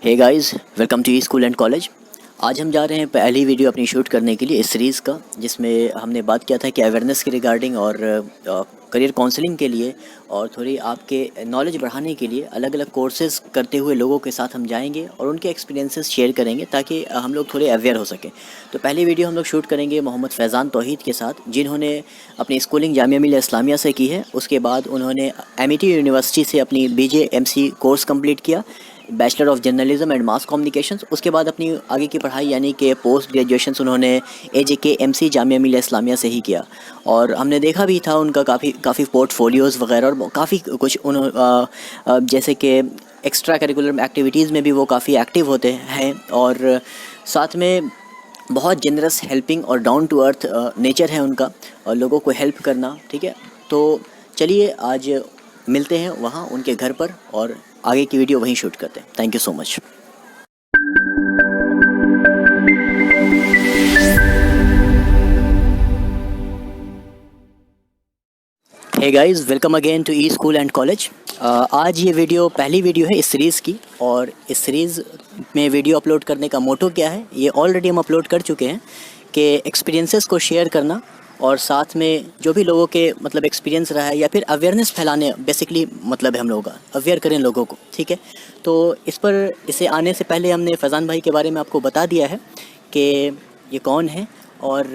Hey guys, welcome to e school and college. आज हम जा रहे हैं पहली वीडियो अपनी शूट करने के लिए इस सीरीज़ का, जिसमें हमने बात किया था कि अवेयरनेस के रिगार्डिंग और करियर काउंसलिंग के लिए और थोड़ी आपके नॉलेज बढ़ाने के लिए अलग अलग कोर्सेज़ करते हुए लोगों के साथ हम जाएंगे और उनके एक्सपीरियंसेस शेयर करेंगे ताकि हम लोग थोड़े अवेयर हो सकें। तो पहली वीडियो हम लोग शूट करेंगे मोहम्मद फैज़ान तौहीद के साथ, जिन्होंने अपनी स्कूलिंग जामिया मिलिया इस्लामिया से की है। उसके बाद उन्होंने एमिटी यूनिवर्सिटी से अपनी BJMC कोर्स कंप्लीट किया, bachelor of journalism and mass communications. उसके बाद अपनी आगे की पढ़ाई यानी कि पोस्ट ग्रेजुएशन उन्होंने AJKMC जामिया मिलिया इस्लामिया से ही किया। और हमने देखा भी था उनका काफ़ी पोर्टफोलियोज़ वगैरह और काफ़ी कुछ जैसे कि एक्स्ट्रा करिकुलर एक्टिविटीज़ में भी वो काफ़ी एक्टिव होते हैं और साथ में बहुत जनरस, हेल्पिंग और डाउन टू अर्थ नेचर है उनका और लोगों को हेल्प करना। ठीक है, तो चलिए आज मिलते हैं वहाँ उनके घर पर और आगे की वीडियो वहीं शूट करते हैं। Thank you so much. Hey guys, welcome again to e school and college. आज ये वीडियो पहली वीडियो है इस सीरीज़ की और इस सीरीज़ में वीडियो अपलोड करने का मोटो क्या है, ये ऑलरेडी हम अपलोड कर चुके हैं कि एक्सपीरियंसेस को शेयर करना और साथ में जो भी लोगों के मतलब एक्सपीरियंस रहा है या फिर अवेयरनेस फैलाने, बेसिकली मतलब है हम लोगों का अवेयर करें लोगों को। ठीक है, तो इसे आने से पहले हमने फैज़ान भाई के बारे में आपको बता दिया है कि ये कौन है और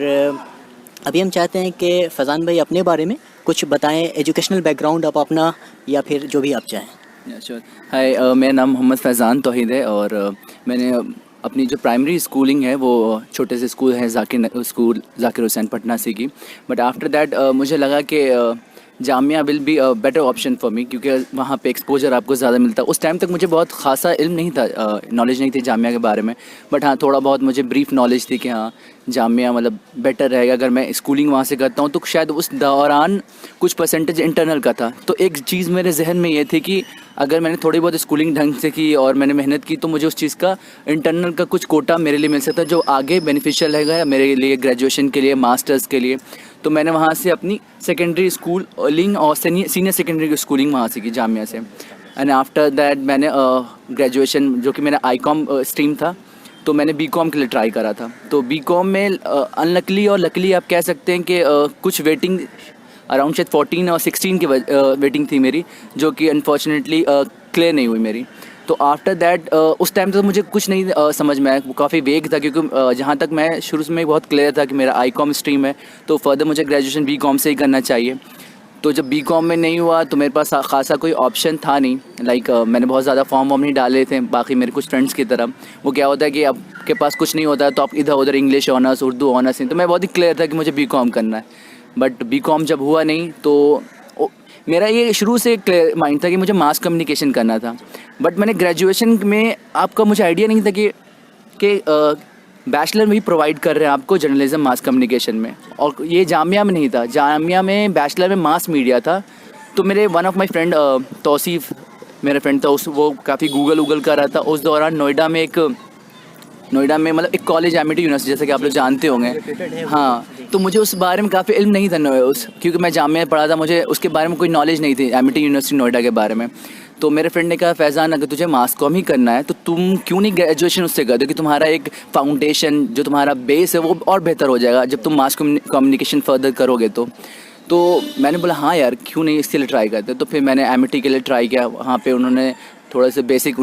अभी हम चाहते हैं कि फैज़ान भाई अपने बारे में कुछ बताएं, एजुकेशनल बैकग्राउंड आप अपना या फिर जो भी आप चाहें। श्योर। हाय, मेरा नाम मोहम्मद फैज़ान तौहीद है और मैंने अपनी जो प्राइमरी स्कूलिंग है वो छोटे से स्कूल है ज़ाकिर हुसैन पटना से की। बट आफ्टर दैट मुझे लगा कि Jamia will be a better option for me, क्योंकि वहाँ पे एक्सपोजर आपको ज़्यादा मिलता है। उस टाइम तक मुझे बहुत खासा इल्म नहीं था, नॉलेज नहीं थी जामिया के बारे में। बट हाँ, थोड़ा बहुत मुझे ब्रीफ नॉलेज थी कि हाँ जामिया मतलब बेटर रहेगा अगर मैं स्कूलिंग वहाँ से करता हूँ। तो शायद उस दौरान कुछ परसेंटेज इंटरनल का था, तो एक चीज़ मेरे जहन में ये थी कि अगर मैंने थोड़ी बहुत स्कूलिंग ढंग से की और मैंने मेहनत की तो मुझे उस चीज़ का इंटरनल का कुछ कोटा मेरे लिए मिल सकता है, जो आगे बेनिफिशियल रहेगा मेरे लिए, ग्रेजुएशन के लिए, मास्टर्स के लिए। तो मैंने वहाँ से अपनी सेकेंडरी स्कूलिंग और सीनियर सेकेंडरी स्कूलिंग वहाँ से की जामिया से। एंड आफ्टर दैट मैंने ग्रेजुएशन, जो कि मेरा ICOM स्ट्रीम था, तो मैंने BCom के लिए ट्राई करा था। तो BCom में अनलकली और लकली आप कह सकते हैं कि कुछ वेटिंग अराउंड शायद 14 और 16 की वेटिंग थी मेरी, जो कि अनफॉर्चुनेटली क्लियर नहीं हुई मेरी। तो आफ्टर दैट उस टाइम तो मुझे कुछ नहीं समझ में आया, वो काफ़ी वेग था, क्योंकि जहाँ तक मैं शुरू से बहुत क्लियर था कि मेरा ICOM स्ट्रीम है, तो फर्दर मुझे ग्रेजुएशन BCom से ही करना चाहिए। तो जब BCom में नहीं हुआ तो मेरे पास खासा कोई ऑप्शन था नहीं। मैंने बहुत ज़्यादा फॉर्म नहीं डाले थे बाकी मेरे कुछ फ्रेंड्स की तरह। वो क्या होता है कि आपके पास कुछ नहीं होता तो आप इधर उधर इंग्लिश ऑनर्स, उर्दू ऑनर्स नहीं। तो मैं बहुत ही क्लियर था कि मुझे BCom करना है। बट BCom जब हुआ नहीं तो मेरा ये शुरू से क्लियर माइंड था कि मुझे मास कम्युनिकेशन करना था। बट मैंने ग्रेजुएशन में आपका मुझे आइडिया नहीं था कि बैचलर में ही प्रोवाइड कर रहे हैं आपको जर्नलिज्म मास कम्युनिकेशन में, और ये जामिया में नहीं था। जामिया में बैचलर में मास मीडिया था। तो मेरे one of my friend Tauseef मेरा फ्रेंड था, वो काफ़ी गूगल कर रहा था उस दौरान। नोएडा में मतलब एक कॉलेज एमिटी यूनिवर्सिटी, जैसे कि आप लोग जानते होंगे। हाँ, तो मुझे उस बारे में काफ़ी इल्म नहीं था क्योंकि मैं जामिया में पढ़ा था, मुझे उसके बारे में कोई नॉलेज नहीं थी एमिटी यूनिवर्सिटी नोएडा के बारे में। तो मेरे फ्रेंड ने कहा, फैज़ान अगर तुझे मास कॉम ही करना है तो तुम क्यों नहीं ग्रेजुएशन उससे कर दो, कि तुम्हारा एक फाउंडेशन, जो तुम्हारा बेस है, वो और बेहतर हो जाएगा जब तुम मास कम्युनिकेशन फर्दर करोगे। तो मैंने बोला हाँ यार, क्यों नहीं इसके लिए ट्राई करते। तो फिर मैंने एमिटी के लिए ट्राई किया। वहाँ पे उन्होंने थोड़ा सा बेसिक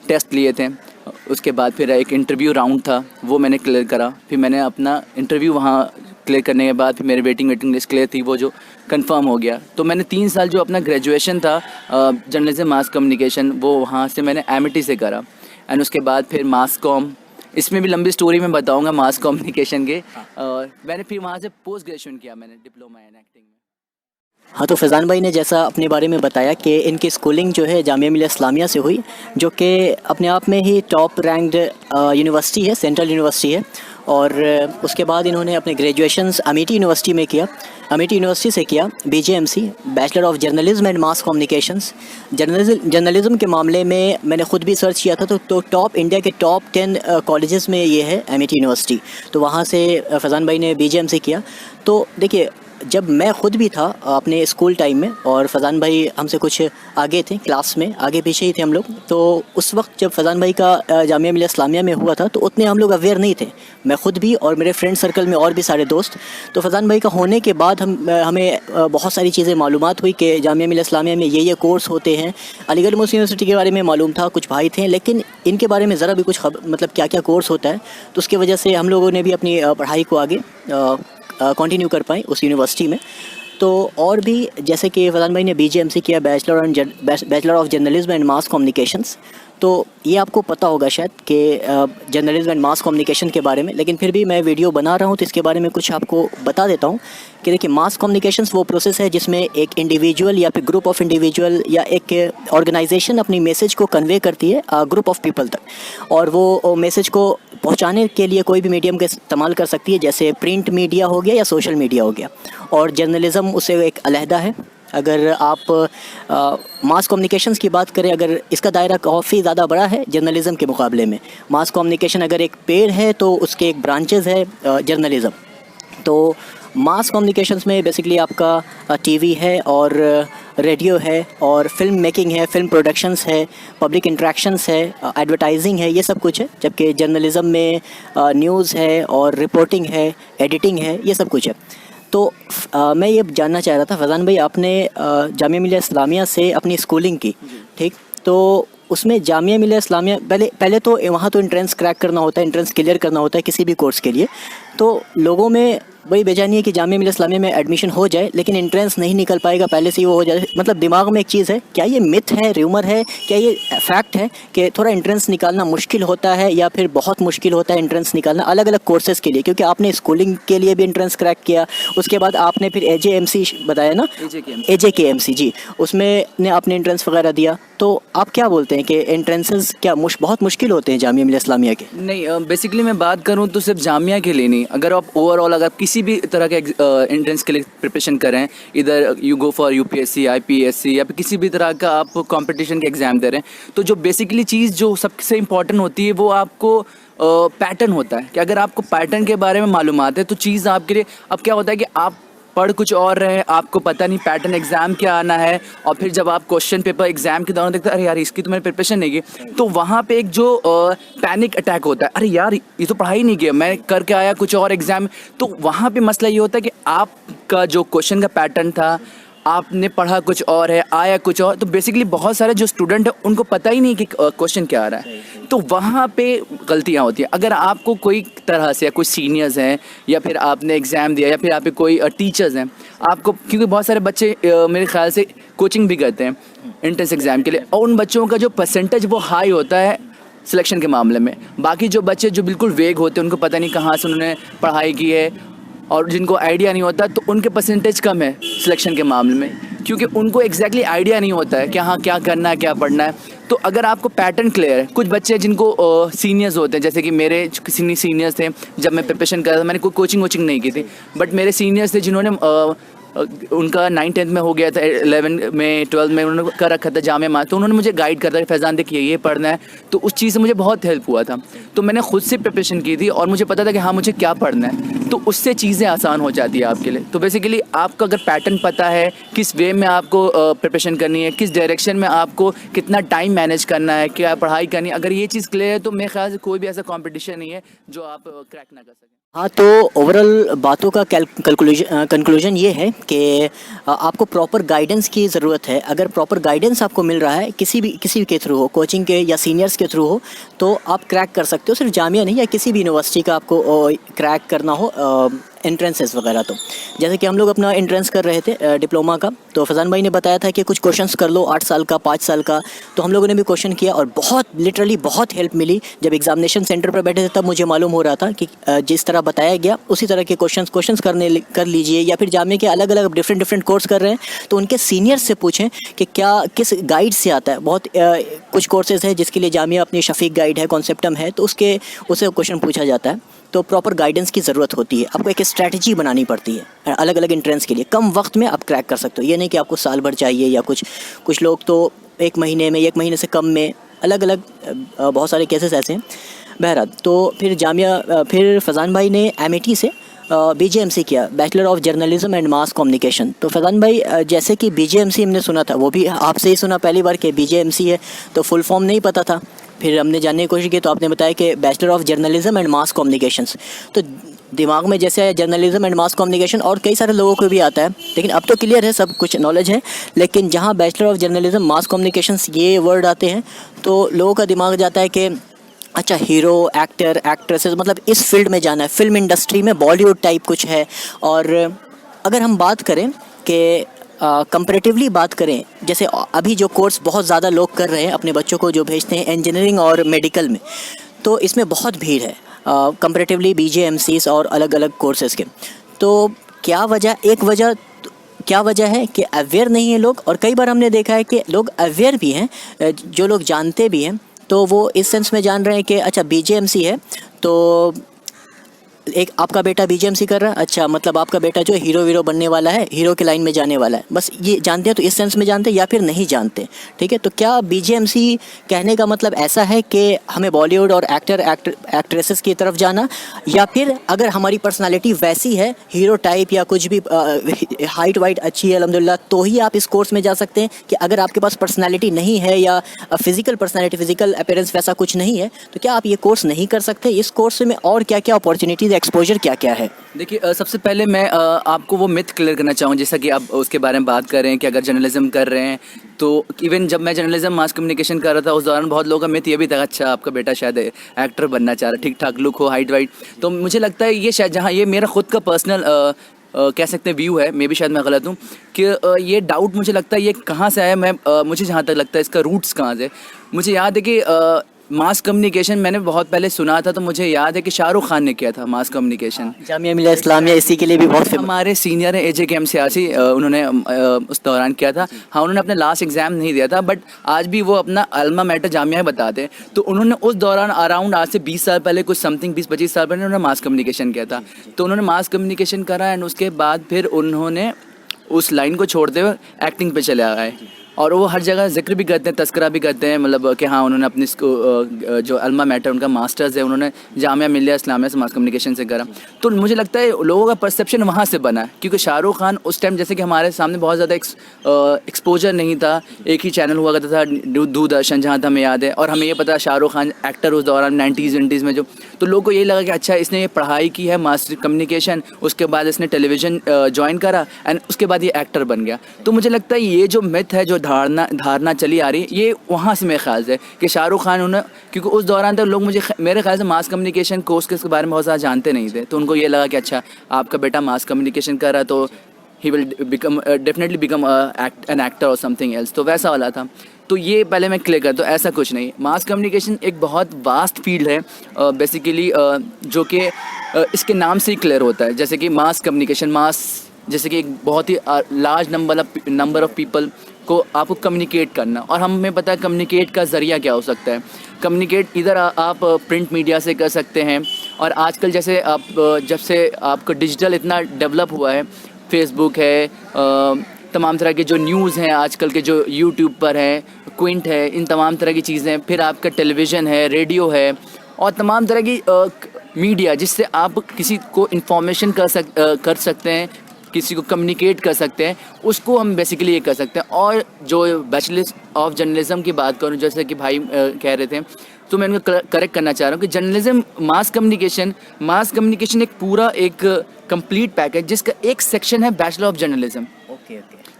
टेस्ट लिए थे। उसके बाद फिर एक इंटरव्यू राउंड था, वो मैंने क्लियर करा। फिर मैंने अपना इंटरव्यू वहाँ क्लियर करने के बाद फिर मेरी वेटिंग लिस्ट क्लियर थी, वो जो कंफर्म हो गया। तो मैंने 3 साल जो अपना ग्रेजुएशन था जर्नलिज्म मास कम्युनिकेशन, वो वहाँ से मैंने एमिटी से करा। एंड उसके बाद फिर मास कॉम, इसमें भी लंबी स्टोरी मैं बताऊँगा मास कम्युनिकेशन के। मैंने फिर वहाँ से पोस्ट ग्रेजुएशन किया, मैंने डिप्लोमा इन एक्टिंग में। हाँ, तो फैज़ान भाई ने जैसा अपने बारे में बताया कि इनकी स्कूलिंग जो है जामिया मिलिया इस्लामिया से हुई, जो कि अपने आप में ही टॉप रैंक्ड यूनिवर्सिटी है, सेंट्रल यूनिवर्सिटी है। और उसके बाद इन्होंने अपने ग्रेजुएशंस अमेठी यूनिवर्सिटी में किया, अमेठी यूनिवर्सिटी से किया BJMC, bachelor of journalism and mass communications. Journalism के मामले में मैंने ख़ुद भी सर्च किया था तो टॉप इंडिया के टॉप 10 कॉलेजेस में ये है अमेठी यूनिवर्सिटी। तो वहाँ से फैज़ान भाई ने BJMC किया। तो देखिए, जब मैं ख़ुद भी था अपने स्कूल टाइम में, और फज़ान भाई हमसे कुछ आगे थे क्लास में, आगे पीछे ही थे हम लोग, तो उस वक्त जब फज़ान भाई का जामिया मिलिया इस्लामिया में हुआ था तो उतने हम लोग अवेयर नहीं थे, मैं ख़ुद भी और मेरे फ्रेंड सर्कल में और भी सारे दोस्त। तो फज़ान भाई का होने के बाद हमें बहुत सारी चीज़ें मालूमात हुई कि जामिया मिलिया इस्लामिया में ये कोर्स होते हैं। अलीगढ़ मुस्लिम यूनिवर्सिटी के बारे में मालूम था, कुछ भाई थे, लेकिन इनके बारे में ज़रा भी कुछ मतलब क्या क्या कोर्स होता है, तो उसकी वजह से हम लोगों ने भी अपनी पढ़ाई को आगे कंटिन्यू कर पाए उस यूनिवर्सिटी में। तो और भी जैसे कि फज़ान भाई ने बीजेएमसी किया, bachelor of journalism and mass communications, तो ये आपको पता होगा शायद कि जर्नलिज्म एंड मास कम्युनिकेशन के बारे में, लेकिन फिर भी मैं वीडियो बना रहा हूँ तो इसके बारे में कुछ आपको बता देता हूँ कि देखिए, मास कम्युनिकेशंस वो प्रोसेस है जिसमें एक इंडिविजुअल या फिर ग्रुप ऑफ इंडिविजुअल या एक ऑर्गेनाइजेशन अपनी मैसेज को कन्वे करती है ग्रुप ऑफ पीपल तक, और वो मैसेज को पहुंचाने के लिए कोई भी मीडियम का इस्तेमाल कर सकती है, जैसे प्रिंट मीडिया हो गया या सोशल मीडिया हो गया, और जर्नलिज़म उससे एक अलहदा है। अगर आप मास कम्युनिकेशंस की बात करें, अगर इसका दायरा काफ़ी ज़्यादा बड़ा है जर्नलिज़म के मुकाबले में। मास कम्युनिकेशन अगर एक पेड़ है तो उसके एक ब्रांचेज़ है जर्नलिज़म। तो मास कम्युनिकेशंस में बेसिकली आपका टीवी है और रेडियो है और फिल्म मेकिंग है, फिल्म प्रोडक्शंस है, पब्लिक इंटरेक्शंस है, एडवर्टाइजिंग है, ये सब कुछ है। जबकि जर्नलिज़म में न्यूज़ है और रिपोर्टिंग है, एडिटिंग है, ये सब कुछ है। तो मैं ये जानना चाह रहा था फज़ान भाई, आपने जामिया मिलिया इस्लामिया से अपनी स्कूलिंग की, ठीक, तो उसमें जामिया मिलिया इस्लामिया पहले तो वहाँ तो एंट्रेंस क्रैक करना होता है, एंट्रेंस क्लियर करना होता है किसी भी कोर्स के लिए। तो लोगों में वही बेजानी है कि जामिया मिलिया इस्लामिया में एडमिशन हो जाए लेकिन एंट्रेंस नहीं निकल पाएगा, पहले से ही वो हो जाए, मतलब दिमाग में एक चीज़ है, क्या ये मिथ है, र्यूमर है, क्या ये फैक्ट है कि थोड़ा एंट्रेंस निकालना मुश्किल होता है या फिर बहुत मुश्किल होता है एंट्रेंस निकालना अलग अलग कोर्सेज़ के लिए? क्योंकि आपने स्कूलिंग के लिए भी एंट्रेंस क्रैक किया, उसके बाद आपने फिर AJMC बताया ना, AJKMC जी, उसमें ने आपने एंट्रेंस वगैरह दिया। तो आप क्या बोलते हैं कि एंट्रेंसेस क्या बहुत मुश्किल होते हैं जामिया मिलिया इस्लामिया के? नहीं, बेसिकली मैं बात करूं तो सिर्फ जामिया के लिए नहीं, अगर आप ओवरऑल अगर किसी भी तरह के एंट्रेंस के लिए प्रिपरेशन करें, इधर you go for UPSC, IPSC या फिर किसी भी तरह का आप कंपटीशन के एग्ज़ाम दे रहे हैं, तो जो बेसिकली चीज़ जो सबसे इम्पॉर्टेंट होती है वो आपको पैटर्न होता है। कि अगर आपको पैटर्न के बारे में मालूमात है तो चीज़ आपके लिए, अब क्या होता है कि आप पढ़ कुछ और रहे, आपको पता नहीं पैटर्न एग्जाम क्या आना है, और फिर जब आप क्वेश्चन पेपर एग्जाम के दौरान देखते हैं अरे यार इसकी तो मैंने प्रिपरेशन नहीं की, तो वहाँ पे एक जो पैनिक अटैक होता है, अरे यार ये तो पढ़ाई नहीं किया, मैं करके आया कुछ और एग्जाम। तो वहाँ पे मसला ये होता है कि आपका जो क्वेश्चन का पैटर्न था, आपने पढ़ा कुछ और है, आया कुछ और, तो बेसिकली बहुत सारे जो स्टूडेंट हैं उनको पता ही नहीं कि क्वेश्चन क्या आ रहा है, तो वहाँ पे गलतियाँ होती हैं। अगर आपको कोई तरह से कोई सीनियर्स हैं या फिर आपने एग्ज़ाम दिया या फिर आप कोई टीचर्स हैं, आपको, क्योंकि बहुत सारे बच्चे मेरे ख्याल से कोचिंग भी करते हैं एंट्रेंस एग्ज़ाम के लिए, और उन बच्चों का जो परसेंटेज वो हाई होता है सिलेक्शन के मामले में। बाकी जो बच्चे जो बिल्कुल वेग होते हैं, उनको पता नहीं कहाँ से उन्होंने पढ़ाई की है और जिनको आइडिया नहीं होता, तो उनके परसेंटेज कम है सिलेक्शन के मामले में, क्योंकि उनको एग्जैक्टली आइडिया नहीं होता है कि हाँ क्या करना है, क्या पढ़ना है। तो अगर आपको पैटर्न क्लियर है, कुछ बच्चे जिनको सीनियर्स होते हैं, जैसे कि मेरे किसी सीनियर्स थे, जब मैं प्रिपरेशन कर रहा था, मैंने कोई कोचिंग नहीं की थी, बट मेरे सीनियर्स थे जिन्होंने उनका 9th-10th में हो गया था, 11 में 12 में उन्होंने कर रखा था जामिया में, तो उन्होंने मुझे गाइड करता है फैज़ान देखिए ये पढ़ना है, तो उस चीज़ से मुझे बहुत हेल्प हुआ था। तो मैंने खुद से प्रिपरेशन की थी और मुझे पता था कि हाँ मुझे क्या पढ़ना है, तो उससे चीज़ें आसान हो जाती है आपके लिए। तो बेसिकली आपको अगर पैटर्न पता है, किस वे में आपको प्रिपरेशन करनी है, किस डायरेक्शन में आपको कितना टाइम मैनेज करना है, क्या पढ़ाई करनी है, अगर ये चीज़ क्लियर है तो मेरे ख्याल से कोई भी ऐसा कॉम्पिटिशन नहीं है जो आप क्रैक ना कर सकें। हाँ, तो ओवरऑल बातों का कंक्लूजन ये है कि आपको प्रॉपर गाइडेंस की ज़रूरत है। अगर प्रॉपर गाइडेंस आपको मिल रहा है किसी भी के थ्रू हो, कोचिंग के या सीनियर्स के थ्रू हो, तो आप क्रैक कर सकते हो। सिर्फ जामिया नहीं या किसी भी यूनिवर्सिटी का आपको क्रैक करना हो एंट्रेंसेस वगैरह। तो जैसे कि हम लोग अपना एंट्रेंस कर रहे थे डिप्लोमा का, तो फज़ान भाई ने बताया था कि कुछ क्वेश्चंस कर लो 8 साल का, 5 साल का, तो हम लोगों ने भी क्वेश्चन किया और बहुत लिटरली बहुत हेल्प मिली। जब एग्जामिनेशन सेंटर पर बैठे थे तब मुझे मालूम हो रहा था कि जिस तरह बताया गया उसी तरह के क्वेश्चंस कर लीजिए, या फिर जामिया के अलग अलग डिफरेंट कोर्स कर रहे हैं तो उनके सीनियर्स से पूछें कि क्या किस गाइड से आता है। बहुत कुछ कोर्सेज़ है जिसके लिए जामिया अपनी शफीक गाइड है, कॉन्सेप्टम है, तो उससे क्वेश्चन पूछा जाता है। तो प्रॉपर गाइडेंस की ज़रूरत होती है, आपको एक स्ट्रैटेजी बनानी पड़ती है अलग अलग एंट्रेंस के लिए। कम वक्त में आप क्रैक कर सकते हो, ये नहीं कि आपको साल भर चाहिए, या कुछ लोग तो 1 महीने में, 1 महीने से कम में, अलग अलग बहुत सारे केसेस ऐसे हैं। बहरहाल, तो फिर फज़ान भाई ने MIT से बीजेएमसी किया, bachelor of journalism and mass communication. तो फैज़ान भाई जैसे कि बीजेएमसी हमने सुना था, वो भी आपसे ही सुना पहली बार कि बीजेएमसी है, तो फुल फॉर्म नहीं पता था। फिर हमने जानने की कोशिश की तो आपने बताया कि bachelor of journalism and mass communications. तो दिमाग में जैसे है जर्नलिज्म एंड मास कम्युनिकेशन, और कई सारे लोगों को भी आता है, लेकिन अब तो क्लियर है, सब कुछ नॉलेज है। लेकिन जहाँ bachelor of journalism mass communications ये वर्ड आते हैं तो लोगों का दिमाग जाता है कि अच्छा हीरो, एक्टर, एक्ट्रेसेस, मतलब इस फील्ड में जाना है, फिल्म इंडस्ट्री में बॉलीवुड टाइप कुछ है। और अगर हम बात करें कि कंपैरेटिवली बात करें, जैसे अभी जो कोर्स बहुत ज़्यादा लोग कर रहे हैं, अपने बच्चों को जो भेजते हैं इंजीनियरिंग और मेडिकल में, तो इसमें बहुत भीड़ है कंपैरेटिवली बीजेएमसीस और अलग अलग कोर्सेज़ के। तो क्या वजह है कि अवेयर नहीं है लोग? और कई बार हमने देखा है कि लोग अवेयर भी हैं, जो लोग जानते भी हैं, तो वो इस सेंस में जान रहे हैं कि अच्छा बीजेएमसी है तो एक आपका बेटा बीजेएमसी कर रहा है, अच्छा मतलब आपका बेटा जो हीरो वीरो बनने वाला है, हीरो के लाइन में जाने वाला है, बस ये जानते हैं। तो इस सेंस में जानते हैं या फिर नहीं जानते, ठीक है। तो क्या बीजेएमसी कहने का मतलब ऐसा है कि हमें बॉलीवुड और एक्ट्रेसेस की तरफ जाना, या फिर अगर हमारी पर्सनालिटी वैसी है हीरो टाइप या कुछ भी हाइट वाइट अच्छी है अल्हम्दुलिल्लाह, तो ही आप इस कोर्स में जा सकते हैं? कि अगर आपके पास पर्सनालिटी नहीं है या फिजिकल पर्सनालिटी, फिजिकल अपीयरेंस वैसा कुछ नहीं है, तो क्या आप ये कोर्स नहीं कर सकते? इस कोर्स में और क्या क्या अपॉर्चुनिटीज़, एक्सपोजर क्या क्या है? देखिए सबसे पहले मैं आपको वो मिथ क्लियर करना चाहूँ, जैसा कि आप उसके बारे में बात कर रहे हैं कि अगर जर्नलिज्म कर रहे हैं तो इवन जब मैं जर्नलिज्म मास कम्युनिकेशन कर रहा था उस दौरान बहुत लोगों का मिथ ये भी था, अच्छा आपका बेटा शायद एक्टर बनना चाह रहा है, ठीक ठाक लुक हो, हाइट वाइट। तो मुझे लगता है ये शायद, जहाँ ये मेरा खुद का पर्सनल कह सकते हैं व्यू है, मे भी शायद मैं गलत हूँ, कि ये डाउट मुझे लगता है ये कहाँ से आया। मुझे जहाँ तक लगता है इसका रूट्स कहाँ से, मुझे याद है कि मास कम्युनिकेशन मैंने बहुत पहले सुना था, तो मुझे याद है कि शाहरुख खान ने किया था मास कम्युनिकेशन, जामिया मिलिया इस्लामिया, इसी के लिए भी बहुत फेमस। हमारे सीनियर है AJKM सियासी, उन्होंने उस दौरान किया था। हाँ, उन्होंने अपना लास्ट एग्जाम नहीं दिया था, बट आज भी वो अपना अल्मा मैटर जामिया बताते हैं। तो उन्होंने उस दौरान अराउंड आज से 20 साल पहले, कुछ समथिंग 20-25 साल पहले उन्होंने मास कम्युनिकेशन किया था। तो उन्होंने मास कम्युनिकेशन करा एंड उसके बाद फिर उन्होंने उस लाइन को छोड़ते हुए एक्टिंग पे चले आए, और वो हर जगह जिक्र भी करते हैं, तस्करा भी करते हैं, मतलब कि हाँ उन्होंने अपनी जो अल्मा मैटर उनका मास्टर्स है उन्होंने जामिया मिलिया इस्लामिया से मास कम्युनिकेशन से करा। तो मुझे लगता है लोगों का परसेप्शन वहाँ से बना है, क्योंकि शाहरुख खान उस टाइम जैसे कि हमारे सामने बहुत ज़्यादा एक्सपोजर नहीं था, एक ही चैनल हुआ करता था दूरदर्शन, जहाँ तक हमें याद है, और हमें ये पता शाहरुख खान एक्टर उस दौरान 90s में जो, तो लोगों को ये लगा कि अच्छा इसने ये पढ़ाई की है मास्टर कम्युनिकेशन, उसके बाद इसने टेलीविज़न ज्वाइन करा एंड उसके बाद ये एक्टर बन गया। तो मुझे लगता है ये जो मिथ है, जो धारणा चली आ रही है, ये वहाँ से मेरे ख्याल से कि शाहरुख खान उन्हें, क्योंकि उस दौरान तक लोग मेरे ख्याल से मास कम्युनिकेशन कोर्स के बारे में बहुत ज़्यादा जानते नहीं थे, तो उनको ये लगा कि अच्छा आपका बेटा मास कम्युनिकेशन कर रहा है तो he will definitely become an actor और समथिंग एल्स, तो वैसा वाला था। तो ये पहले मैं क्लियर कर दूँ, ऐसा कुछ नहीं। मास कम्युनिकेशन एक बहुत वास्ट फील्ड है बेसिकली, जो कि इसके नाम से ही क्लियर होता है। जैसे कि मास कम्युनिकेशन, मास जैसे कि एक बहुत ही लार्ज नंबर ऑफ पीपल को आपको कम्युनिकेट करना, और हमें पता है कम्युनिकेट का ज़रिया क्या हो सकता है। कम्युनिकेट इधर आप प्रिंट मीडिया से कर सकते हैं, और आजकल जैसे जब से आपका डिजिटल इतना डेवलप हुआ है, फेसबुक है, तमाम तरह के जो न्यूज़ हैं आजकल के जो यूट्यूब पर हैं, क्विंट है, इन तमाम तरह की चीज़ें, फिर आपका टेलीविज़न है, रेडियो है, और तमाम तरह की मीडिया जिससे आप किसी को इन्फॉर्मेशन कर सकते हैं, किसी को कम्युनिकेट कर सकते हैं, उसको हम बेसिकली ये कर सकते हैं। और जो बैचलर ऑफ जर्नलिज्म की बात करूं, जैसे कि भाई कह रहे थे, तो मैं उनको करेक्ट करना चाह रहा हूं कि जर्नलिज्म मास कम्युनिकेशन एक पूरा एक कंप्लीट पैकेज, जिसका एक सेक्शन है बैचलर ऑफ जर्नलिज्म।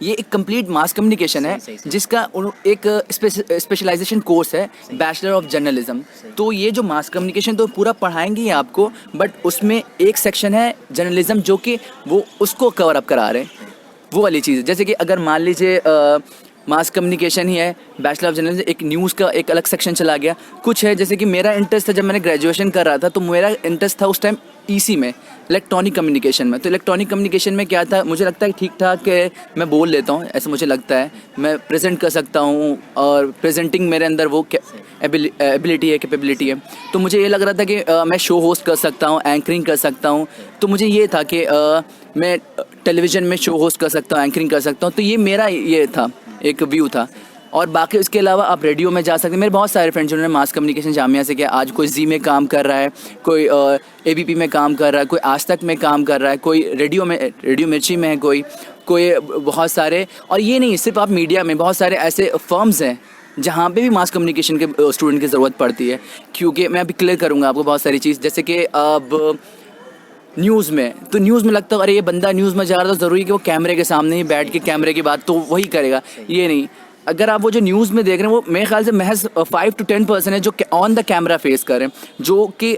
ये एक कंप्लीट मास कम्युनिकेशन है, जिसका एक स्पेशलाइजेशन कोर्स है बैचलर ऑफ जर्नलिज्म। तो ये जो मास कम्युनिकेशन तो पूरा पढ़ाएंगे ही आपको, बट उसमें एक सेक्शन है जर्नलिज्म जो कि वो उसको कवर अप करा रहे हैं, वो वाली चीज़। जैसे कि अगर मान लीजिए मास कम्युनिकेशन ही है, बैचलर ऑफ जर्नलिज्म, एक न्यूज़ का एक अलग सेक्शन चला गया। कुछ है जैसे कि मेरा इंटरेस्ट था, जब मैंने ग्रेजुएशन कर रहा था तो मेरा इंटरेस्ट था उस टाइम EC में, इलेक्ट्रॉनिक कम्युनिकेशन में। तो इलेक्ट्रॉनिक कम्युनिकेशन में क्या था, मुझे लगता है ठीक ठाक मैं बोल लेता हूँ, ऐसा मुझे लगता है, मैं प्रेजेंट कर सकता हूँ, और प्रेजेंटिंग मेरे अंदर वो एबिलिटी है, कैपेबिलिटी है। तो मुझे ये लग रहा था कि मैं शो होस्ट कर सकता हूँ, एंकरिंग कर सकता हूँ। तो मुझे ये था कि मैं टेलीविज़न में शो होस्ट कर सकता हूँ, एंकरिंग कर सकता हूँ। तो ये मेरा ये था, एक व्यू था। और बाकी उसके अलावा आप रेडियो में जा सकते हैं। मेरे बहुत सारे फ्रेंड्स जिन्होंने मास कम्युनिकेशन जामिया से किया, आज कोई जी में काम कर रहा है, कोई ABP में काम कर रहा है, कोई आज तक में काम कर रहा है, कोई रेडियो मिर्ची में है, कोई बहुत सारे। और ये नहीं सिर्फ आप मीडिया में, बहुत सारे ऐसे फर्म्स हैं जहाँ पे भी मास कम्युनिकेशन के स्टूडेंट की ज़रूरत पड़ती है। क्योंकि मैं अभी क्लियर करूँगा आपको बहुत सारी चीज़, जैसे कि अब न्यूज़ में, तो न्यूज़ में लगता है अरे ये बंदा न्यूज़ में जा रहा है तो ज़रूरी है कि वो कैमरे के सामने ही बैठ के कैमरे की बात तो वही करेगा, ये नहीं। अगर आप वो जो न्यूज़ में देख रहे हैं वो मेरे ख्याल से महज 5 to 10% है जो ऑन द कैमरा फेस करें, जो कि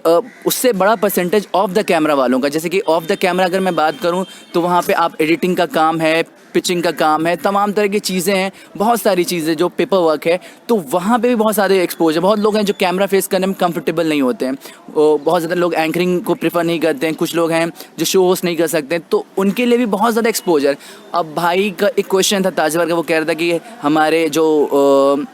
उससे बड़ा परसेंटेज ऑफ द कैमरा वालों का। जैसे कि ऑफ द कैमरा अगर मैं बात करूं तो वहाँ पे आप एडिटिंग का काम है, पिचिंग का काम है, तमाम तरह की चीज़ें हैं, बहुत सारी चीज़ें जो पेपर वर्क है, तो वहाँ पे भी बहुत सारे एक्सपोजर। बहुत लोग हैं जो कैमरा फेस करने में कंफर्टेबल नहीं होते हैं, बहुत ज़्यादा लोग एंकरिंग को प्रेफर नहीं करते हैं, कुछ लोग हैं जो शो होस्ट नहीं कर सकते हैं, तो उनके लिए भी बहुत ज़्यादा एक्सपोजर। अब भाई का एक क्वेश्चन था ताजवर का, वो कह रहा था कि हमारे जो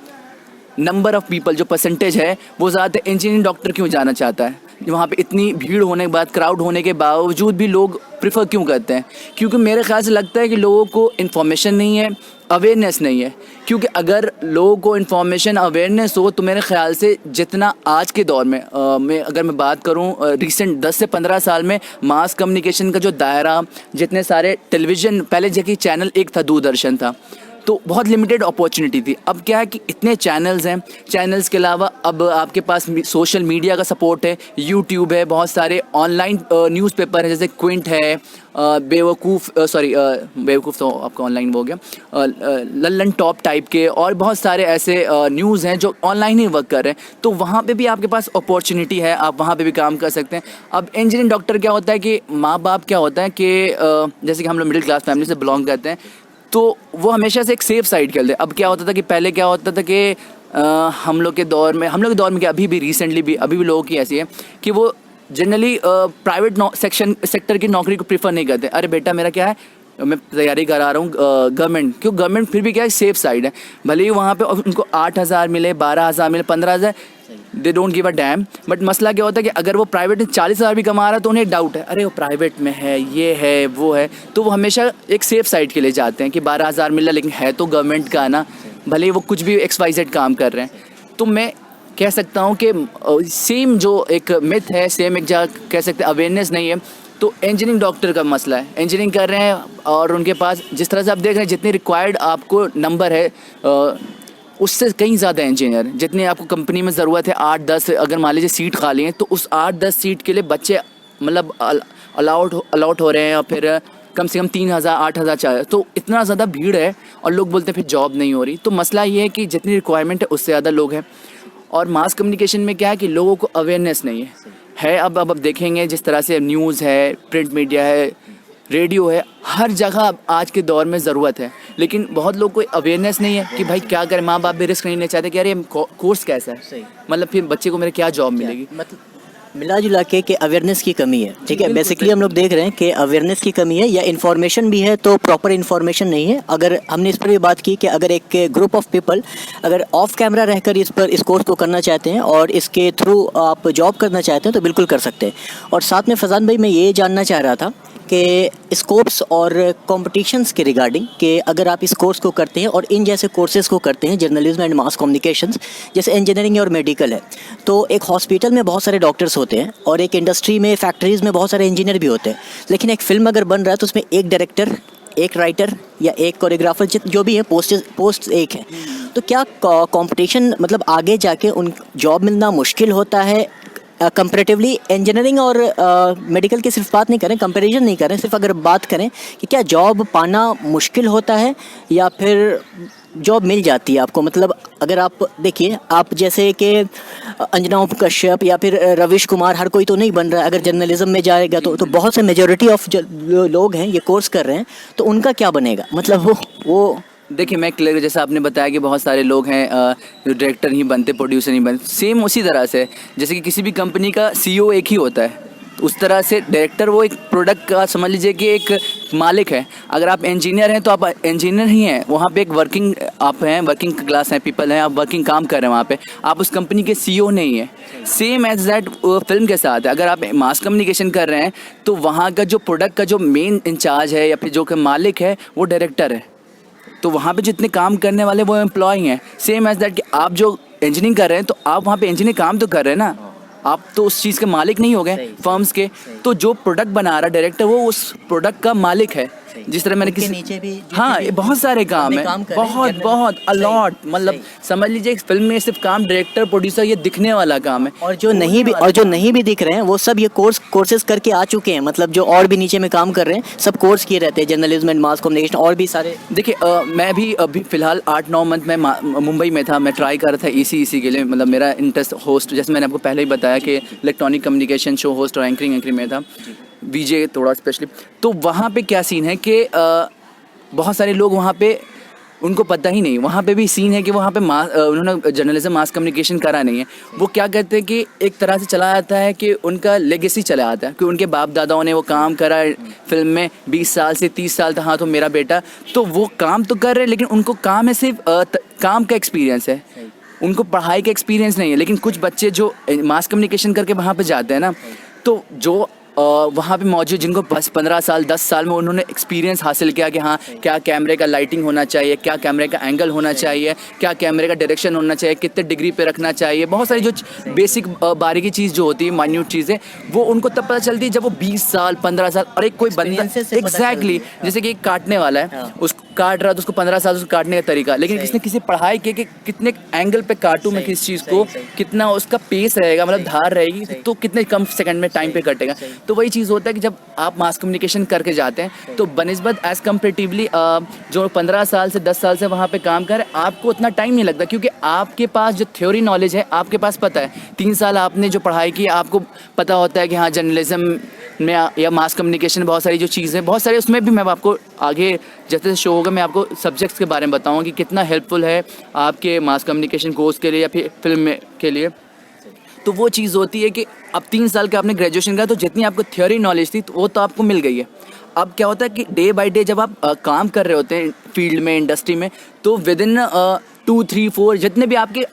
नंबर ऑफ़ पीपल, जो परसेंटेज है वो ज़्यादा इंजीनियरिंग डॉक्टर क्यों जाना चाहता है, वहाँ पे इतनी भीड़ होने के बाद, क्राउड होने के बावजूद भी लोग प्रेफर क्यों करते हैं? क्योंकि मेरे ख्याल से लगता है कि लोगों को इन्फॉर्मेशन नहीं है, अवेयरनेस नहीं है। क्योंकि अगर लोगों को इन्फॉर्मेशन अवेयरनेस हो तो मेरे ख्याल से जितना आज के दौर में अगर मैं बात करूं रिसेंट 10 से 15 साल में मास कम्युनिकेशन का जो दायरा, जितने सारे टेलीविज़न, पहले जैसे चैनल एक था, दूरदर्शन था, तो बहुत लिमिटेड अपॉर्चुनिटी थी। अब क्या है कि इतने चैनल्स हैं, चैनल्स के अलावा अब आपके पास सोशल मीडिया का सपोर्ट है, यूट्यूब है, बहुत सारे ऑनलाइन न्यूज़पेपर है, जैसे क्विंट है, बेवकूफ़ तो आपका ऑनलाइन हो गया, लल्लन टॉप टाइप के, और बहुत सारे ऐसे न्यूज़ हैं जो ऑनलाइन ही वर्क कर रहे हैं, तो वहाँ पे भी आपके पास अपॉर्चुनिटी है, आप वहाँ पे भी काम कर सकते हैं। अब इंजीनियरिंग डॉक्टर क्या होता है कि माँ बाप क्या होता है कि जैसे कि हम लोग मिडिल क्लास फैमिली से बिलोंग करते हैं, तो वो हमेशा से एक सेफ साइड खेलते हैं। अब क्या होता था कि पहले क्या होता था कि हम लोग के दौर में क्या, अभी भी रिसेंटली भी अभी भी लोगों की ऐसी है कि वो जनरली प्राइवेट सेक्टर की नौकरी को प्रीफर नहीं करते। अरे बेटा मेरा क्या है, मैं तैयारी करा रहा हूँ गवर्नमेंट, क्यों गवर्नमेंट फिर भी क्या है, सेफ साइड है। भले ही वहाँ पे उनको 8,000 मिले, 12,000 मिले, 15,000, they don't give a dam. But मसला क्या होता है कि अगर वो प्राइवेट में 40,000 भी कमा रहा है तो उन्हें डाउट है, अरे वो प्राइवेट में है, ये है, वो है, तो वो हमेशा एक सेफ साइड के लिए जाते हैं कि 12,000 मिल रहा लेकिन है तो गवर्नमेंट का ना, भले ही वो कुछ भी XYZ काम कर रहे हैं। तो मैं कह सकता हूँ कि सेम जो एक मिथ है, सेम एक जगह कह सकते हैं अवेयरनेस नहीं है। तो इंजीनियरिंग डॉक्टर का मसला है, इंजीनियरिंग कर रहे हैं और उनके पास जिस तरह से आप देख रहे हैं जितनी रिक्वायर्ड आपको नंबर है उससे कहीं ज़्यादा इंजीनियर, जितनी आपको कंपनी में ज़रूरत है 8-10, अगर मान लीजिए सीट खाली हैं तो उस 8-10 सीट के लिए बच्चे मतलब अलाउट हो रहे हैं, और फिर कम से कम 3,000 8,000 4,000, तो इतना ज़्यादा भीड़ है और लोग बोलते हैं फिर जॉब नहीं हो रही। तो मसला ये है कि जितनी रिक्वायरमेंट है उससे ज़्यादा लोग हैं। और मास कम्युनिकेशन में क्या है कि लोगों को अवेयरनेस नहीं है। अब देखेंगे जिस तरह से न्यूज़ है, प्रिंट मीडिया है, रेडियो है, हर जगह आज के दौर में ज़रूरत है, लेकिन बहुत लोग को अवेयरनेस नहीं है कि भाई क्या करें। माँ बाप भी रिस्क नहीं लेना चाहते कि अरे कोर्स कैसा है, मतलब फिर बच्चे को मेरे क्या जॉब मिलेगी। मतलब मिला जुला के अवेयरनेस की कमी है, ठीक है। बेसिकली हम लोग देख रहे हैं कि अवेयरनेस की कमी है, या इन्फॉर्मेशन भी है तो प्रॉपर इन्फॉर्मेशन नहीं है। अगर हमने इस पर भी बात की कि अगर एक ग्रुप ऑफ पीपल अगर ऑफ कैमरा रहकर इस कोर्स को करना चाहते हैं और इसके थ्रू आप जॉब करना चाहते हैं तो बिल्कुल कर सकते हैं। और साथ में फैज़ान भाई, मैं ये जानना चाह रहा था कि स्कोप्स और कॉम्पिटिशन्स के रिगार्डिंग कि अगर आप इस कोर्स को करते हैं और इन जैसे कोर्सेज़ को करते हैं, जर्नलिज्म एंड मास कम्युनिकेशंस, जैसे इंजीनियरिंग और मेडिकल है, तो एक हॉस्पिटल में बहुत सारे डॉक्टर्स होते हैं और एक इंडस्ट्री में, फैक्ट्रीज़ में बहुत सारे इंजीनियर भी होते हैं, लेकिन एक फ़िल्म अगर बन रहा है तो उसमें एक डायरेक्टर, एक राइटर या एक कोरियोग्राफर, जो भी है, पोस्ट एक है। तो क्या कंपटीशन मतलब आगे जाके उन जॉब मिलना मुश्किल होता है कंपैरेटिवली? इंजीनियरिंग और मेडिकल की सिर्फ बात नहीं करें, कंपैरिजन नहीं करें, सिर्फ अगर बात करें कि क्या जॉब पाना मुश्किल होता है या फिर जॉब मिल जाती है आपको? मतलब अगर आप देखिए, आप जैसे कि अंजना कश्यप या फिर रविश कुमार, हर कोई तो नहीं बन रहा है। अगर जर्नलिज्म में जाएगा तो बहुत से मेजॉरिटी ऑफ लोग हैं ये कोर्स कर रहे हैं, तो उनका क्या बनेगा? मतलब वो देखिए, मैं क्लियर, जैसा आपने बताया कि बहुत सारे लोग हैं जो डायरेक्टर नहीं बनते, प्रोड्यूसर नहीं बनते, सेम उसी तरह से जैसे कि किसी भी कंपनी का CEO एक ही होता है, उस तरह से डायरेक्टर वो एक प्रोडक्ट का समझ लीजिए कि एक मालिक है। अगर आप इंजीनियर हैं तो आप इंजीनियर ही हैं, वहाँ पे एक वर्किंग आप हैं, वर्किंग क्लास हैं, पीपल हैं, आप वर्किंग काम कर रहे हैं वहाँ पे, आप उस कंपनी के CEO नहीं है। सेम एज दैट फिल्म के साथ है, अगर आप मास कम्युनिकेशन कर रहे हैं तो वहाँ का जो प्रोडक्ट का जो मेन इंचार्ज है या फिर जो कि मालिक है वो डायरेक्टर है। तो वहाँ पे जितने काम करने वाले वो एम्प्लॉय हैं, सेम एज दैट कि आप जो इंजीनियरिंग कर रहे हैं तो आप वहाँ पे इंजीनियरिंग काम तो कर रहे हैं ना, आप तो उस चीज़ के मालिक नहीं हो गए फर्म्स के। तो जो प्रोडक्ट बना रहा डायरेक्टर वो उस प्रोडक्ट का मालिक है। जिस तरह मैंने नीचे भी हाँ, ये बहुत सारे काम है, बहुत बहुत अलॉट, मतलब समझ लीजिए एक फिल्म में सिर्फ काम डायरेक्टर प्रोड्यूसर ये दिखने वाला काम है। और जो नहीं भी दिख रहे हैं वो सब ये कोर्सेज करके आ चुके हैं, मतलब जो और भी नीचे में काम कर रहे हैं सब कोर्स किए रहते हैं, जर्नलिज्म एंड मास कम्युनिकेशन और भी सारे। देखिए मैं भी अभी फ़िलहाल 8-9 मंथ में मुंबई में था, मैं ट्राई कर रहा था इसी के लिए, मतलब मेरा इंटरेस्ट होस्ट, जैसे मैंने आपको पहले ही बताया कि इलेक्ट्रॉनिक कम्युनिकेशन शो होस्ट और एंकरिंग में था, वीजे थोड़ा स्पेशली। तो वहाँ पे क्या सीन है कि बहुत सारे लोग वहाँ पे उनको पता ही नहीं, वहाँ पे भी सीन है कि वहाँ पे उन्होंने जर्नलिज्म मास कम्युनिकेशन करा नहीं है। वो क्या कहते हैं कि एक तरह से चला आता है कि उनका लेगेसी चला आता है कि उनके बाप दादाओं ने वो काम करा फिल्म में 20 साल से 30 साल तक, हाँ तो मेरा बेटा, तो वो काम तो कर रहे हैं लेकिन उनको काम है सिर्फ काम का एक्सपीरियंस है, उनको पढ़ाई का एक्सपीरियंस नहीं है। लेकिन कुछ बच्चे जो मास कम्युनिकेशन करके वहाँ पर जाते हैं ना, तो जो वहाँ पे मौजूद जिनको 15 साल 10 साल में उन्होंने एक्सपीरियंस हासिल किया कि हाँ क्या कैमरे का लाइटिंग होना चाहिए, क्या कैमरे का एंगल होना चाहिए, क्या कैमरे का डायरेक्शन होना चाहिए, कितने डिग्री पे रखना चाहिए, बहुत सारी जो बेसिक बारीकी चीज़ जो होती है, माइन्यूट चीज़ें, वो उनको तब पता चलती है जब वो 20 साल 15 साल। और एक कोई बंदा एग्जैक्टली जैसे कि एक काटने वाला है, उसको काट रहा तो उसको 15 साल उसको काटने का तरीका, लेकिन किसने किसी पढ़ाई की कि कितने एंगल पे काटूँ मैं किस चीज़ को, कितना उसका पेस रहेगा, मतलब धार रहेगी तो कितने कम सेकंड में टाइम पे कटेगा। तो वही चीज़ होता है कि जब आप मास कम्युनिकेशन करके जाते हैं तो बनिस्बत एज़ कम्पेरेटिवली जो 15 साल से 10 साल से वहाँ पे काम कर आपको उतना टाइम नहीं लगता, क्योंकि आपके पास जो थ्योरी नॉलेज है आपके पास पता है। 3 साल आपने जो पढ़ाई की आपको पता होता है कि हाँ जर्नलिज्म में या मास कम्युनिकेशन बहुत सारी जो चीज़ें बहुत सारी, उसमें भी मैं आपको आगे जैसे शो होगा मैं आपको सब्जेक्ट्स के बारे में बताऊँगा कि कितना हेल्पफुल है आपके मास कम्युनिकेशन कोर्स के लिए या फिर फिल्म के लिए। तो वो चीज़ होती है कि अब 3 साल का आपने ग्रेजुएशन करा तो जितनी आपको थ्योरी नॉलेज थी तो वो तो आपको मिल गई है। अब क्या होता है कि डे बाय डे जब आप काम कर रहे होते हैं फील्ड में, इंडस्ट्री में, तो विद इन 2, 3, 4 जितने भी आपके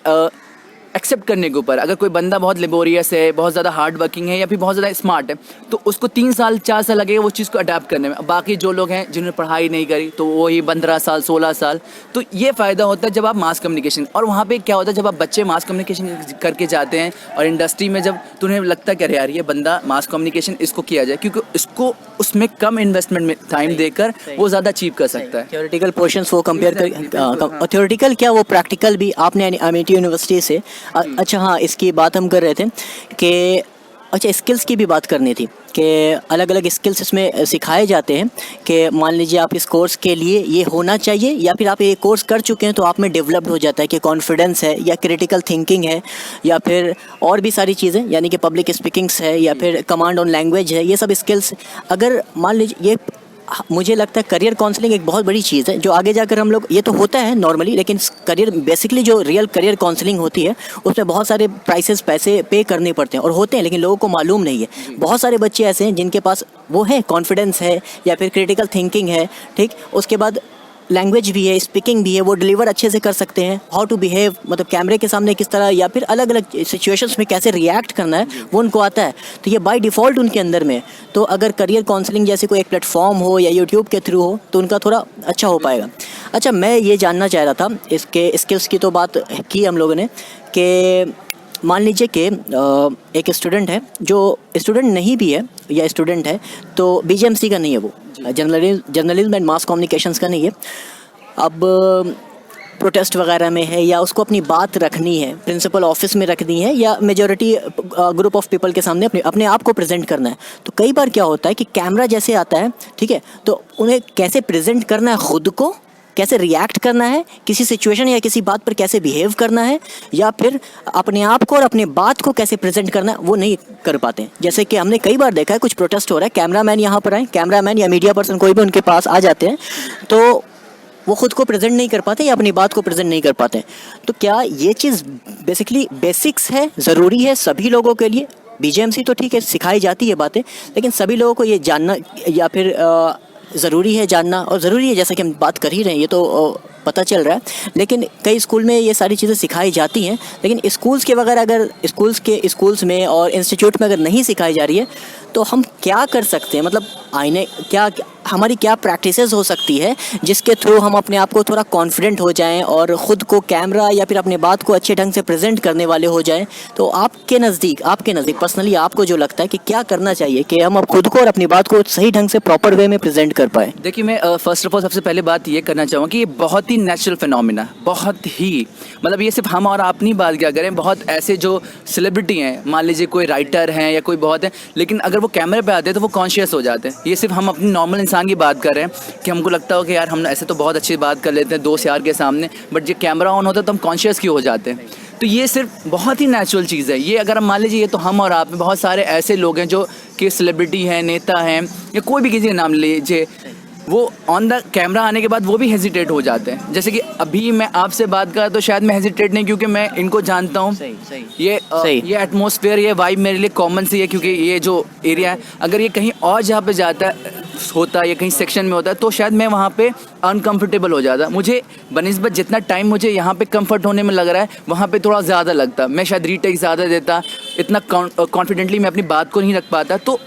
एक्सेप्ट करने के ऊपर, अगर कोई बंदा बहुत लेबोरियस है, बहुत ज़्यादा हार्ड वर्किंग है या फिर बहुत ज़्यादा स्मार्ट है, तो उसको 3 साल 4 साल लगेगा वो चीज़ को अडेप्ट करने में। बाकी जो लोग हैं जिन्होंने पढ़ाई नहीं करी तो वही 15 साल 16 साल। तो ये फ़ायदा होता है जब आप मास कम्युनिकेशन, और वहाँ पे क्या होता है जब आप बच्चे मास कम्युनिकेशन करके जाते हैं और इंडस्ट्री में जब तुम्हें लगता है कि अरे यार ये बंदा मास कम्युनिकेशन इसको किया जाए, क्योंकि इसको उसमें कम इन्वेस्टमेंट में टाइम देकर वो ज़्यादा अचीव कर सकता है। थ्योरेटिकल पोर्शंस वो कंपेयर कर, थ्योरेटिकल क्या वो प्रैक्टिकल भी आपने अमेठी यूनिवर्सिटी से। अच्छा हाँ, इसकी बात हम कर रहे थे कि अच्छा स्किल्स की भी बात करनी थी कि अलग अलग स्किल्स इसमें सिखाए जाते हैं कि मान लीजिए आप इस कोर्स के लिए ये होना चाहिए, या फिर आप ये कोर्स कर चुके हैं तो आप में डेवलप्ड हो जाता है कि कॉन्फिडेंस है या क्रिटिकल थिंकिंग है या फिर और भी सारी चीज़ें, यानी कि पब्लिक स्पीकिंग्स है या फिर कमांड ऑन लैंग्वेज है, ये सब स्किल्स अगर मान लीजिए ये, मुझे लगता है करियर काउंसलिंग एक बहुत बड़ी चीज़ है जो आगे जाकर हम लोग, ये तो होता है नॉर्मली, लेकिन करियर बेसिकली जो रियल करियर काउंसलिंग होती है उसमें बहुत सारे पैसे पे करने पड़ते हैं और होते हैं, लेकिन लोगों को मालूम नहीं है। बहुत सारे बच्चे ऐसे हैं जिनके पास वो है, कॉन्फिडेंस है या फिर क्रिटिकल थिंकिंग है, ठीक, उसके बाद लैंग्वेज भी है, स्पीकिंग भी है, वो डिलीवर अच्छे से कर सकते हैं, हाउ टू बिहेव, मतलब कैमरे के सामने किस तरह या फिर अलग अलग सिचुएशंस में कैसे रिएक्ट करना है वो उनको आता है। तो ये बाय डिफ़ॉल्ट उनके अंदर में। तो अगर करियर काउंसलिंग जैसे कोई एक प्लेटफॉर्म हो या यूट्यूब के थ्रू हो तो उनका थोड़ा अच्छा हो पाएगा। अच्छा, मैं ये जानना चाह रहा था, इसके स्किल्स की तो बात की हम लोगों ने, कि मान लीजिए कि एक स्टूडेंट है जो स्टूडेंट नहीं भी है या स्टूडेंट है तो बीजेएमसी का नहीं है, वो जर्नलिज्म एंड मास कम्युनिकेशंस का नहीं है, अब प्रोटेस्ट वगैरह में है या उसको अपनी बात रखनी है, प्रिंसिपल ऑफिस में रखनी है या मेजॉरिटी ग्रुप ऑफ पीपल के सामने अपने आप को प्रेजेंट करना है। तो कई बार क्या होता है कि कैमरा जैसे आता है, ठीक है, तो उन्हें कैसे प्रेजेंट करना है, ख़ुद को कैसे रिएक्ट करना है, किसी सिचुएशन या किसी बात पर कैसे बिहेव करना है, या फिर अपने आप को और अपने बात को कैसे प्रेजेंट करना है, वो नहीं कर पाते हैं। जैसे कि हमने कई बार देखा है, कुछ प्रोटेस्ट हो रहा है, कैमरामैन यहाँ पर आए, कैमरामैन या मीडिया पर्सन कोई भी उनके पास आ जाते हैं तो वो ख़ुद को प्रेजेंट नहीं कर पाते या अपनी बात को प्रेजेंट नहीं कर पाते। तो क्या ये चीज़ बेसिकली बेसिक्स है, ज़रूरी है सभी लोगों के लिए? बीजेएमसी तो ठीक है सिखाई जाती है बातें, लेकिन सभी लोगों को ये जानना या फिर ज़रूरी है जानना, और ज़रूरी है जैसा कि हम बात कर ही रहे हैं, ये तो पता चल रहा है। लेकिन कई स्कूल में ये सारी चीज़ें सिखाई जाती हैं, लेकिन स्कूल्स के वगैरह अगर स्कूल्स में और इंस्टीट्यूट में अगर नहीं सिखाई जा रही है तो हम क्या कर सकते हैं? मतलब हमारी क्या प्रैक्टिसेस हो सकती है जिसके थ्रू हम अपने आप को थोड़ा कॉन्फिडेंट हो जाएं और ख़ुद को कैमरा या फिर अपने बात को अच्छे ढंग से प्रेजेंट करने वाले हो जाएं। तो आपके नज़दीक पर्सनली आपको जो लगता है कि क्या करना चाहिए कि हम अब खुद को और अपनी बात को सही ढंग से प्रॉपर वे में प्रेजेंट कर पाएँ? देखिए, मैं फ़र्स्ट ऑफ ऑल सबसे पहले बात ये करना चाहूँगा कि ये बहुत ही नेचुरल फिनोमिना, बहुत ही, मतलब ये सिर्फ हम और आप नहीं बात क्या करें, बहुत ऐसे जो सेलिब्रिटी हैं, मान लीजिए कोई राइटर हैं या कोई बहुत है, लेकिन अगर वो कैमरे पे आते हैं तो वो कॉन्शियस हो जाते हैं। ये सिर्फ हम अपनी नॉर्मल इंसान की बात कर रहे हैं कि हमको लगता हो कि यार हम ऐसे तो बहुत अच्छी बात कर लेते हैं दोस्त यार के सामने, बट जब कैमरा ऑन होता है तो हम कॉन्शियस क्यों हो जाते हैं? तो ये सिर्फ बहुत ही नेचुरल चीज़ है। ये अगर हम मान लीजिए, ये तो हम और आप में बहुत सारे ऐसे लोग हैं जो कि सेलिब्रिटी हैं, नेता हैं, या कोई भी किसी का नाम लीजिए, वो ऑन द कैमरा आने के बाद वो भी हेजिटेट हो जाते हैं। जैसे कि अभी मैं आपसे बात कर रहा तो शायद मैं हेजिटेट नहीं, क्योंकि मैं इनको जानता हूँ। ये एटमॉस्फेयर, ये वाइब मेरे लिए कॉमन सी है, क्योंकि ये जो एरिया है, अगर ये कहीं और जहाँ पे जाता होता या कहीं सेक्शन में होता है तो शायद मैं वहाँ पे अनकंफर्टेबल हो जाता। मुझे बनिस्बत जितना टाइम मुझे यहाँ पे कंफर्ट होने में लग रहा है, वहाँ पे थोड़ा ज़्यादा लगता। मैं शायद रीटेक ज़्यादा देता, इतना कॉन्फिडेंटली मैं अपनी बात को नहीं रख पाता। तो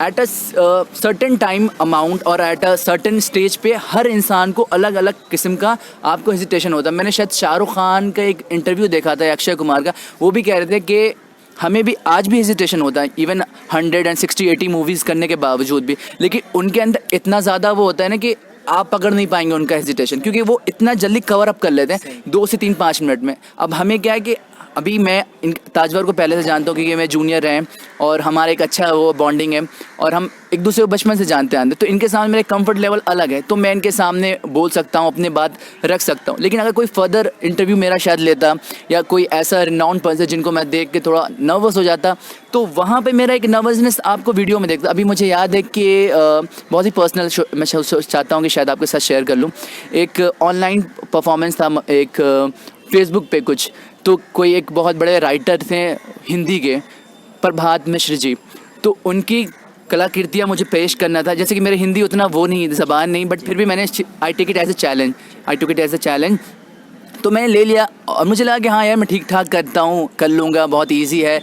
at a certain time amount और एट अ सर्टेन स्टेज पे हर इंसान को अलग अलग किस्म का आपको हेजिटेशन होता है। मैंने शायद शाहरुख खान का एक इंटरव्यू देखा था, अक्षय कुमार का, वो भी कह रहे थे कि हमें भी आज भी हेजिटेशन होता है, इवन 160-80 मूवीज़ करने के बावजूद भी, लेकिन उनके अंदर इतना ज़्यादा वो होता है ना कि आप पकड़ नहीं पाएंगे उनका हेजिटेशन, क्योंकि वो इतना जल्दी कवर अप कर लेते हैं 2 से 3-5 मिनट में। अब हमें क्या है कि अभी मैं ताजवर को पहले से जानता हूँ, क्योंकि मैं जूनियर हैं और हमारा एक अच्छा वो बॉन्डिंग है और हम एक दूसरे को बचपन से जानते हैं, तो इनके सामने मेरा कंफर्ट लेवल अलग है, तो मैं इनके सामने बोल सकता हूँ, अपनी बात रख सकता हूँ। लेकिन अगर कोई फर्दर इंटरव्यू मेरा शायद लेता या कोई ऐसा रिनाउंड पर्सन जिनको मैं देख के थोड़ा नर्वस हो जाता, तो वहाँ पे मेरा एक नर्वसनेस आपको वीडियो में देखता। अभी मुझे याद है कि बहुत ही पर्सनल मैं चाहता हूँ कि शायद आपके साथ शेयर कर लूँ। एक ऑनलाइन परफॉर्मेंस था, एक फेसबुक पे कुछ, तो कोई एक बहुत बड़े राइटर थे हिंदी के, प्रभात मिश्र जी, तो उनकी कलाकृतियाँ मुझे पेश करना था। जैसे कि मेरे हिंदी उतना वो नहीं, ज़बान नहीं, बट फिर भी मैंने I took it as a challenge, तो मैंने ले लिया और मुझे लगा कि हाँ यार मैं ठीक ठाक करता हूँ, कर लूँगा, बहुत ईजी है।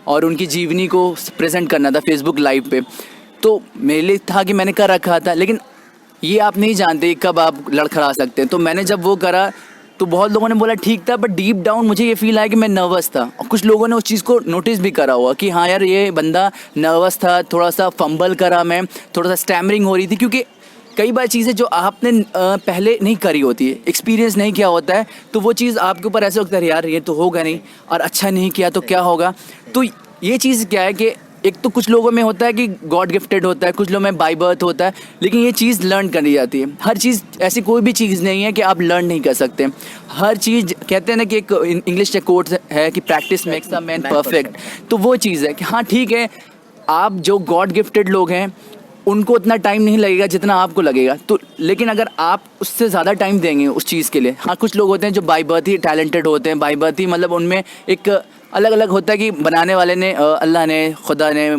और उनकी जीवनी को प्रेजेंट करना था फेसबुक लाइव पे, तो मेरे लिए था कि मैंने कर रखा था। लेकिन ये आप नहीं जानते कब आप लड़खड़ा सकते हैं। तो मैंने जब वो करा तो बहुत लोगों ने बोला ठीक था, बट डीप डाउन मुझे ये फील आया कि मैं नर्वस था, और कुछ लोगों ने उस चीज़ को नोटिस भी करा हुआ कि हाँ यार ये बंदा नर्वस था, थोड़ा सा फंबल करा, मैं थोड़ा सा स्टैमरिंग हो रही थी, क्योंकि कई बार चीज़ें जो आपने पहले नहीं करी होती है, एक्सपीरियंस नहीं किया होता है, तो वो चीज़ आपके ऊपर ऐसे होता है यार ये तो होगा नहीं, और अच्छा नहीं किया तो क्या होगा। तो ये चीज़ क्या है कि एक तो कुछ लोगों में होता है कि गॉड गिफ्टेड होता है, कुछ लोगों में बाय बर्थ होता है, लेकिन ये चीज़ लर्न करनी जाती है। हर चीज़ ऐसी कोई भी चीज़ नहीं है कि आप लर्न नहीं कर सकते। हर चीज़ कहते हैं ना कि एक इंग्लिश का कोट है कि practice makes the man perfect, तो वो चीज़ है कि हाँ ठीक है, आप जो गॉड गिफ्टेड लोग हैं उनको उतना टाइम नहीं लगेगा जितना आपको लगेगा, तो लेकिन अगर आप उससे ज़्यादा टाइम देंगे उस चीज़ के लिए, हाँ कुछ लोग होते हैं जो बाय बर्थ ही टैलेंटेड होते हैं, बाय बर्थ ही मतलब उनमें एक अलग अलग होता है कि बनाने वाले ने, अल्लाह ने, खुदा ने,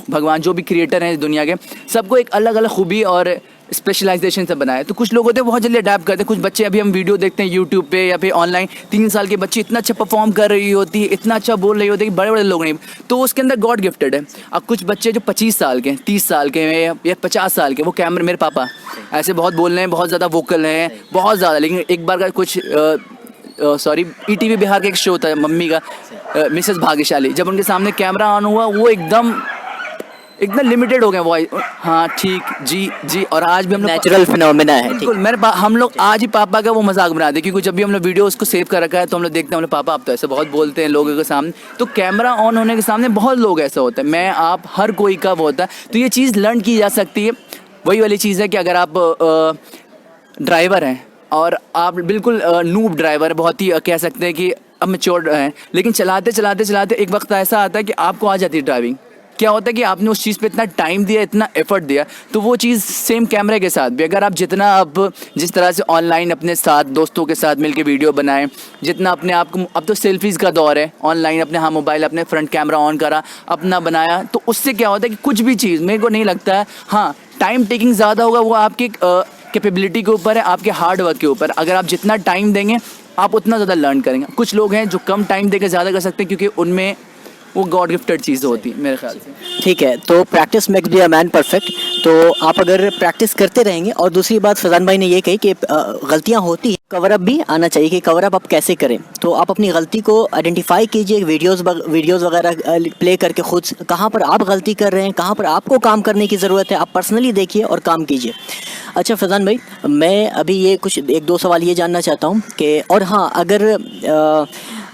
भगवान जो भी क्रिएटर हैं इस दुनिया के, सबको एक अलग अलग खूबी और स्पेशलाइजेशन से बनाया। तो कुछ लोग होते हैं बहुत जल्दी अडैप्ट करते हैं। कुछ बच्चे, अभी हम वीडियो देखते हैं यूट्यूब पे या फिर ऑनलाइन, 3 साल के बच्चे इतना अच्छा परफॉर्म कर रही होती है, इतना अच्छा बोल रही होती है कि बड़े बड़े लोग नहीं, तो उसके अंदर गॉड गिफ्टेड है। अब कुछ बच्चे जो 25 साल के, 30 साल के या 50 साल के, वो कैमरे, मेरे पापा ऐसे बहुत बोल रहे हैं, बहुत ज़्यादा वोकल हैं, बहुत ज़्यादा, लेकिन एक बार का कुछ सॉरी ईटीवी बिहार का एक शो था मम्मी का, मिसेस भाग्यशाली, जब उनके सामने कैमरा ऑन हुआ वो एकदम लिमिटेड हो गए वॉइस, हाँ ठीक जी, और आज भी हम लोग नेचुरल फिनोमेना है। बिल्कुल, हम लोग आज ही पापा का वो मजाक बना दे, क्योंकि जब भी हम लोग वीडियो उसको सेव कर रखा है तो हम लोग देखते हैं, हम लोग पापा आप तो ऐसे बहुत बोलते हैं लोगों के सामने, तो कैमरा ऑन होने के सामने बहुत लोग ऐसा होता है, मैं आप हर कोई का वो होता है। तो ये चीज़ लर्न की जा सकती है। वही वाली चीज़ है कि अगर आप ड्राइवर हैं और आप बिल्कुल नूब ड्राइवर, बहुत ही कह सकते हैं कि अब मैच्योर हैं, लेकिन चलाते एक वक्त ऐसा आता है कि आपको आ जाती है ड्राइविंग। क्या होता है कि आपने उस चीज़ पे इतना टाइम दिया, इतना एफर्ट दिया, तो वो चीज़ सेम कैमरे के साथ भी, अगर आप जितना अब जिस तरह से ऑनलाइन अपने साथ दोस्तों के साथ मिलके वीडियो बनाएं, जितना अपने आप को, अब तो सेल्फीज़ का दौर है, ऑनलाइन अपने हाँ मोबाइल अपने फ्रंट कैमरा ऑन करा, अपना बनाया, तो उससे क्या होता है कि कुछ भी चीज़ मेरे को नहीं लगता है, हाँ टाइम टेकिंग ज़्यादा होगा, वो आपकी कैपेबिलिटी के ऊपर है, आपके हार्ड वर्क के ऊपर। अगर आप जितना टाइम देंगे आप उतना ज़्यादा लर्न करेंगे। कुछ लोग हैं जो कम टाइम देकर ज़्यादा कर सकते हैं क्योंकि उनमें वो गॉड गिफ्टेड चीज़ होती है मेरे ख्याल से। ठीक है, तो practice makes be a man perfect. तो आप अगर प्रैक्टिस करते रहेंगे, और दूसरी बात फैज़ान भाई ने ये कही कि गलतियां होती हैं, कवर अप भी आना चाहिए कि कवर अप आप कैसे करें। तो आप अपनी गलती को आइडेंटिफाई कीजिए, वीडियोस वगैरह प्ले करके खुद कहाँ पर आप गलती कर रहे हैं, कहाँ पर आपको काम करने की ज़रूरत है, आप पर्सनली देखिए और काम कीजिए। अच्छा फैज़ान भाई, मैं अभी ये कुछ 1-2 सवाल ये जानना चाहता हूँ कि, और हाँ, अगर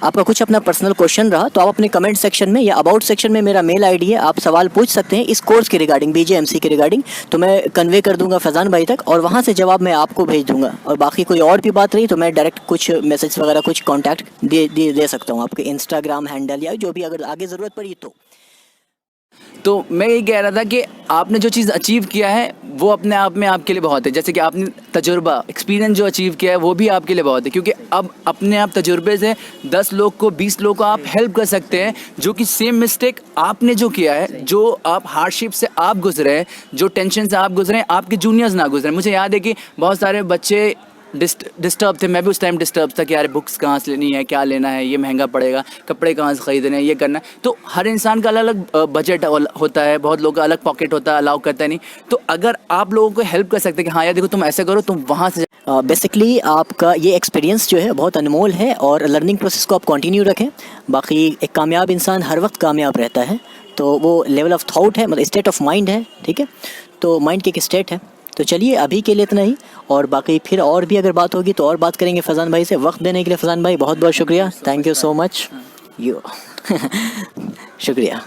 आपका कुछ अपना पर्सनल क्वेश्चन रहा तो आप अपने कमेंट सेक्शन में या अबाउट सेक्शन में मेरा मेल आईडी है, आप सवाल पूछ सकते हैं इस कोर्स के रिगार्डिंग, BJMC के रिगार्डिंग। तो मैं कन्वे कर दूंगा फैज़ान भाई तक और वहाँ से जवाब मैं आपको भेज दूंगा। और बाकी कोई और भी बात रही तो मैं डायरेक्ट कुछ मैसेज वगैरह कुछ कॉन्टैक्ट दे सकता हूँ, आपके इंस्टाग्राम हैंडल या जो भी अगर आगे ज़रूरत पड़ी तो मैं ये कह रहा था कि आपने जो चीज़ अचीव किया है वो अपने आप में आपके लिए बहुत है। जैसे कि आपने तजुर्बा, एक्सपीरियंस जो अचीव किया है वो भी आपके लिए बहुत है, क्योंकि अब अपने आप तजुर्बे से 10 लोग को, 20 लोग को आप हेल्प कर सकते हैं जो कि सेम मिस्टेक आपने जो किया है, जो आप हार्डशिप से आप गुजरे हैं, जो टेंशन से आप गुजरे हैं, आपके जूनियर्स ना गुजरे। मुझे याद है कि बहुत सारे बच्चे डिस्टर्ब थे, मैं भी उस टाइम डिस्टर्ब था कि यार बुक्स कहाँ से लेनी है, क्या लेना है, ये महंगा पड़ेगा, कपड़े कहाँ से ख़रीदने हैं, ये करना है। तो हर इंसान का अलग अलग बजट होता है, बहुत लोगों का अलग पॉकेट होता है, अलाउ करता है नहीं। तो अगर आप लोगों को हेल्प कर सकते हैं कि हाँ यार देखो तुम ऐसा करो, तुम वहाँ से बेसिकली आपका ये एक्सपीरियंस जो है बहुत अनमोल है और लर्निंग प्रोसेस को आप कंटिन्यू रखें। बाकी एक कामयाब इंसान हर वक्त कामयाब रहता है, तो वो लेवल ऑफ थॉट है, मतलब स्टेट ऑफ माइंड है, ठीक है। तो माइंड की एक स्टेट है। तो चलिए अभी के लिए इतना ही, और बाकी फिर और भी अगर बात होगी तो और बात करेंगे फैज़ान भाई से। वक्त देने के लिए फैज़ान भाई बहुत बहुत शुक्रिया, thank you so much, you शुक्रिया।